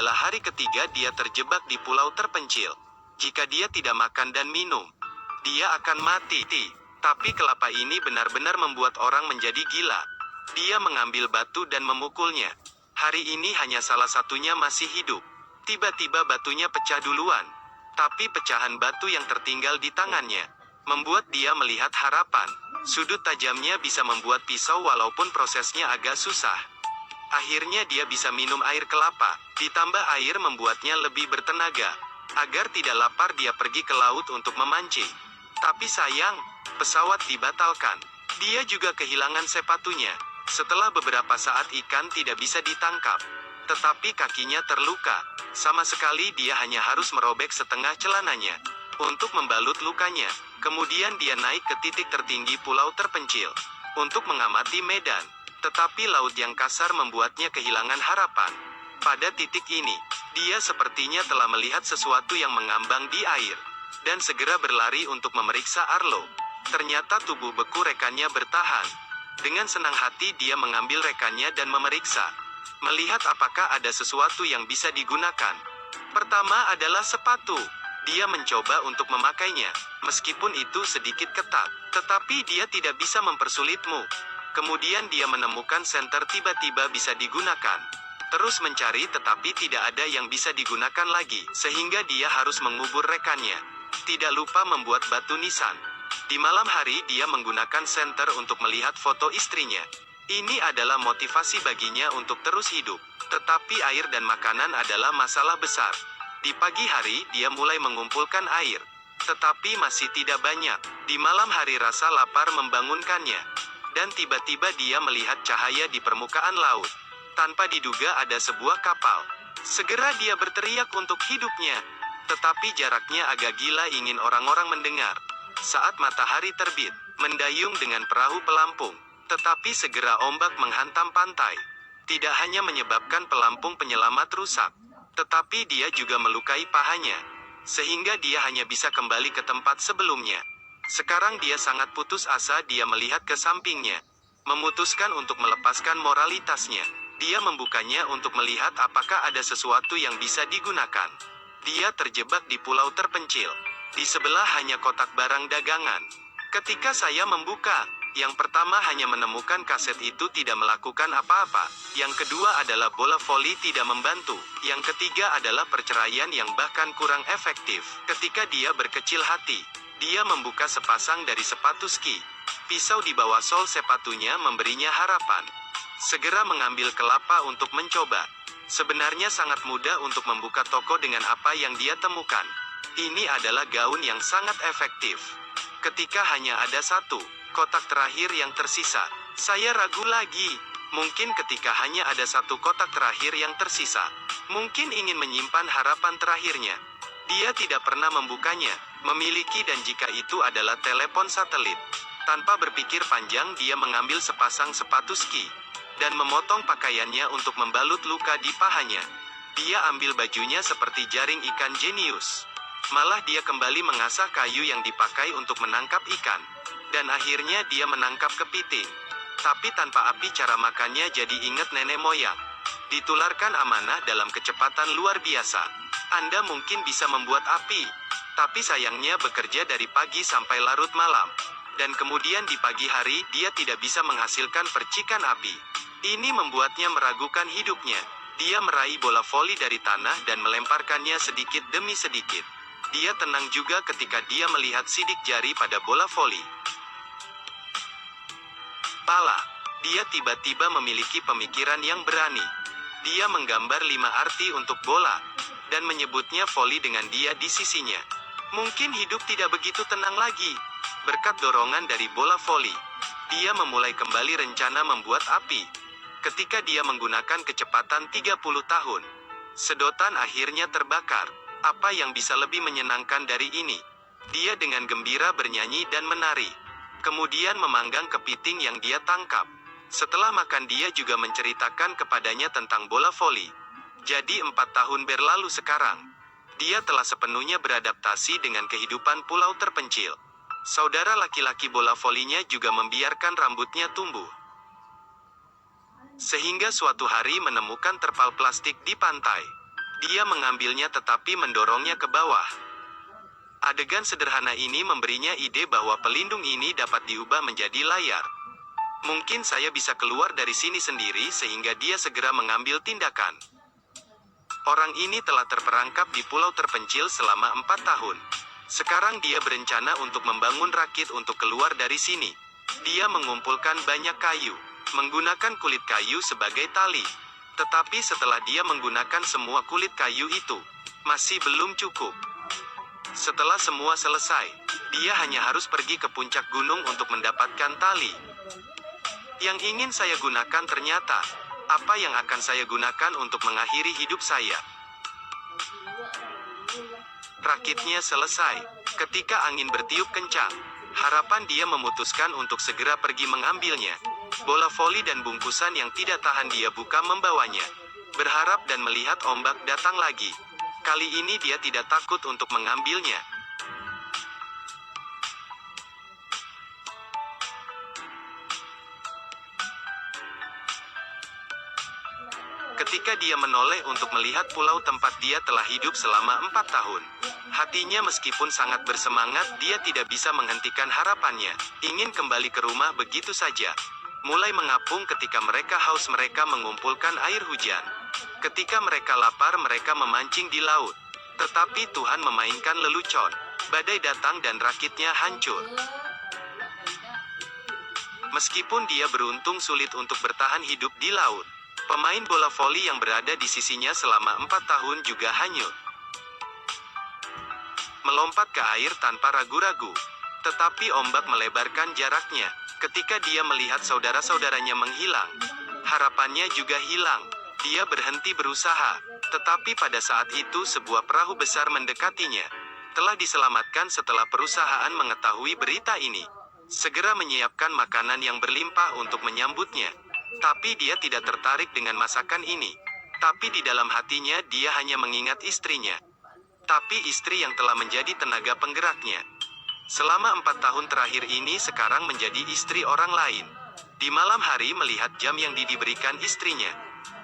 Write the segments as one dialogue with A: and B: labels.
A: adalah hari ketiga dia terjebak di pulau terpencil. Jika dia tidak makan dan minum, dia akan mati. Tapi kelapa ini benar-benar membuat orang menjadi gila. Dia mengambil batu dan memukulnya. Hari ini hanya salah satunya masih hidup. Tiba-tiba batunya pecah duluan. Tapi pecahan batu yang tertinggal di tangannya membuat dia melihat harapan. Sudut tajamnya bisa membuat pisau walaupun prosesnya agak susah. Akhirnya dia bisa minum air kelapa. Ditambah air membuatnya lebih bertenaga. Agar tidak lapar dia pergi ke laut untuk memancing. Tapi sayang, pesawat dibatalkan. Dia juga kehilangan sepatunya. Setelah beberapa saat ikan tidak bisa ditangkap. Tetapi kakinya terluka. Sama sekali dia hanya harus merobek setengah celananya untuk membalut lukanya. Kemudian dia naik ke titik tertinggi pulau terpencil untuk mengamati medan. Tetapi laut yang kasar membuatnya kehilangan harapan. Pada titik ini, dia sepertinya telah melihat sesuatu yang mengambang di air, dan segera berlari untuk memeriksa Arlo. Ternyata tubuh beku rekannya bertahan. Dengan senang hati dia mengambil rekannya dan memeriksa, melihat apakah ada sesuatu yang bisa digunakan. Pertama adalah sepatu. Dia mencoba untuk memakainya, meskipun itu sedikit ketat, tetapi dia tidak bisa mempersulitmu. Kemudian dia menemukan senter tiba-tiba bisa digunakan. Terus mencari tetapi tidak ada yang bisa digunakan lagi, sehingga dia harus mengubur rekannya. Tidak lupa membuat batu nisan. Di malam hari dia menggunakan senter untuk melihat foto istrinya. Ini adalah motivasi baginya untuk terus hidup. Tetapi air dan makanan adalah masalah besar. Di pagi hari dia mulai mengumpulkan air, tetapi masih tidak banyak. Di malam hari rasa lapar membangunkannya. Dan tiba-tiba dia melihat cahaya di permukaan laut. Tanpa diduga ada sebuah kapal. Segera dia berteriak untuk hidupnya. Tetapi jaraknya agak gila ingin orang-orang mendengar. Saat matahari terbit, mendayung dengan perahu pelampung. Tetapi segera ombak menghantam pantai. Tidak hanya menyebabkan pelampung penyelamat rusak, tetapi dia juga melukai pahanya. Sehingga dia hanya bisa kembali ke tempat sebelumnya. Sekarang dia sangat putus asa. Dia melihat ke sampingnya, memutuskan untuk melepaskan moralitasnya. Dia membukanya untuk melihat apakah ada sesuatu yang bisa digunakan. Dia terjebak di pulau terpencil. Di sebelah hanya kotak barang dagangan. Ketika saya membuka, yang pertama hanya menemukan kaset itu tidak melakukan apa-apa. Yang kedua adalah bola voli tidak membantu. Yang ketiga adalah perceraian yang bahkan kurang efektif. Ketika dia berkecil hati, dia membuka sepasang dari sepatu ski. Pisau di bawah sol sepatunya memberinya harapan. Segera mengambil kelapa untuk mencoba. Sebenarnya sangat mudah untuk membuka toko dengan apa yang dia temukan. Ini adalah gaun yang sangat efektif. Ketika hanya ada satu kotak terakhir yang tersisa, saya ragu lagi. Mungkin ketika hanya ada satu kotak terakhir yang tersisa, mungkin ingin menyimpan harapan terakhirnya. Dia tidak pernah membukanya, memiliki dan jika itu adalah telepon satelit. Tanpa berpikir panjang dia mengambil sepasang sepatu ski dan memotong pakaiannya untuk membalut luka di pahanya. Dia ambil bajunya seperti jaring ikan jenius. Malah dia kembali mengasah kayu yang dipakai untuk menangkap ikan. Dan akhirnya dia menangkap kepiting. Tapi tanpa api cara makannya jadi ingat nenek moyang. Ditularkan amanah dalam kecepatan luar biasa. Anda mungkin bisa membuat api, tapi sayangnya bekerja dari pagi sampai larut malam. Dan kemudian di pagi hari dia tidak bisa menghasilkan percikan api. Ini membuatnya meragukan hidupnya. Dia meraih bola voli dari tanah dan melemparkannya sedikit demi sedikit. Dia tenang juga ketika dia melihat sidik jari pada bola voli. Pala. Dia tiba-tiba memiliki pemikiran yang berani. Dia menggambar 5 arti untuk bola, dan menyebutnya voli dengan dia di sisinya. Mungkin hidup tidak begitu tenang lagi. Berkat dorongan dari bola voli, dia memulai kembali rencana membuat api. Ketika dia menggunakan kecepatan 30 tahun, sedotan akhirnya terbakar. Apa yang bisa lebih menyenangkan dari ini? Dia dengan gembira bernyanyi dan menari. Kemudian memanggang kepiting yang dia tangkap. Setelah makan dia juga menceritakan kepadanya tentang bola voli. Jadi 4 tahun berlalu sekarang. Dia telah sepenuhnya beradaptasi dengan kehidupan pulau terpencil. Saudara laki-laki bola volinya juga membiarkan rambutnya tumbuh. Sehingga suatu hari menemukan terpal plastik di pantai. Dia mengambilnya tetapi mendorongnya ke bawah. Adegan sederhana ini memberinya ide bahwa pelindung ini dapat diubah menjadi layar. Mungkin saya bisa keluar dari sini sendiri sehingga dia segera mengambil tindakan. Orang ini telah terperangkap di pulau terpencil selama 4 tahun. Sekarang dia berencana untuk membangun rakit untuk keluar dari sini. Dia mengumpulkan banyak kayu, menggunakan kulit kayu sebagai tali. Tetapi setelah dia menggunakan semua kulit kayu itu, masih belum cukup. Setelah semua selesai, dia hanya harus pergi ke puncak gunung untuk mendapatkan tali. Yang ingin saya gunakan ternyata, apa yang akan saya gunakan untuk mengakhiri hidup saya? Rakitnya selesai. Ketika angin bertiup kencang, harapan dia memutuskan untuk segera pergi mengambilnya. Bola voli dan bungkusan yang tidak tahan dia buka membawanya. Berharap dan melihat ombak datang lagi. Kali ini dia tidak takut untuk mengambilnya. Ketika dia menoleh untuk melihat pulau tempat dia telah hidup selama 4 tahun. Hatinya meskipun sangat bersemangat, dia tidak bisa menghentikan harapannya. Ingin kembali ke rumah begitu saja. Mulai mengapung ketika mereka haus, mereka mengumpulkan air hujan. Ketika mereka lapar, mereka memancing di laut. Tetapi Tuhan memainkan lelucon. Badai datang dan rakitnya hancur. Meskipun dia beruntung sulit untuk bertahan hidup di laut. Pemain bola voli yang berada di sisinya selama 4 tahun juga hanyut. Melompat ke air tanpa ragu-ragu. Tetapi ombak melebarkan jaraknya. Ketika dia melihat saudara-saudaranya menghilang, harapannya juga hilang. Dia berhenti berusaha. Tetapi pada saat itu sebuah perahu besar mendekatinya. Telah diselamatkan setelah perusahaan mengetahui berita ini. Segera menyiapkan makanan yang berlimpah untuk menyambutnya. Tapi dia tidak tertarik dengan masakan ini. Tapi di dalam hatinya dia hanya mengingat istrinya. Tapi istri yang telah menjadi tenaga penggeraknya. Selama 4 tahun terakhir ini sekarang menjadi istri orang lain. Di malam hari melihat jam yang diberikan istrinya.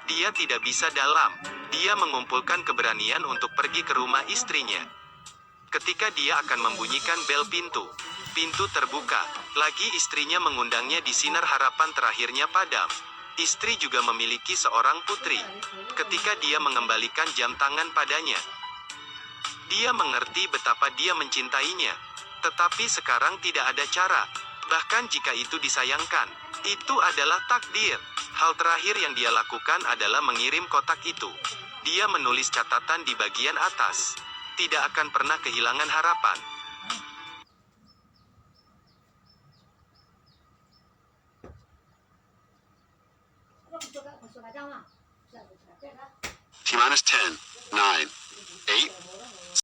A: Dia tidak bisa dalam. Dia mengumpulkan keberanian untuk pergi ke rumah istrinya. Ketika dia akan membunyikan bel pintu. Pintu terbuka. Lagi istrinya mengundangnya di sinar harapan terakhirnya padam. Istri juga memiliki seorang putri. Ketika dia mengembalikan jam tangan padanya, dia mengerti betapa dia mencintainya. Tetapi sekarang tidak ada cara. Bahkan jika itu disayangkan, itu adalah takdir. Hal terakhir yang dia lakukan adalah mengirim kotak itu. Dia menulis catatan di bagian atas. Tidak akan pernah kehilangan harapan.
B: T minus 10, 9, 8,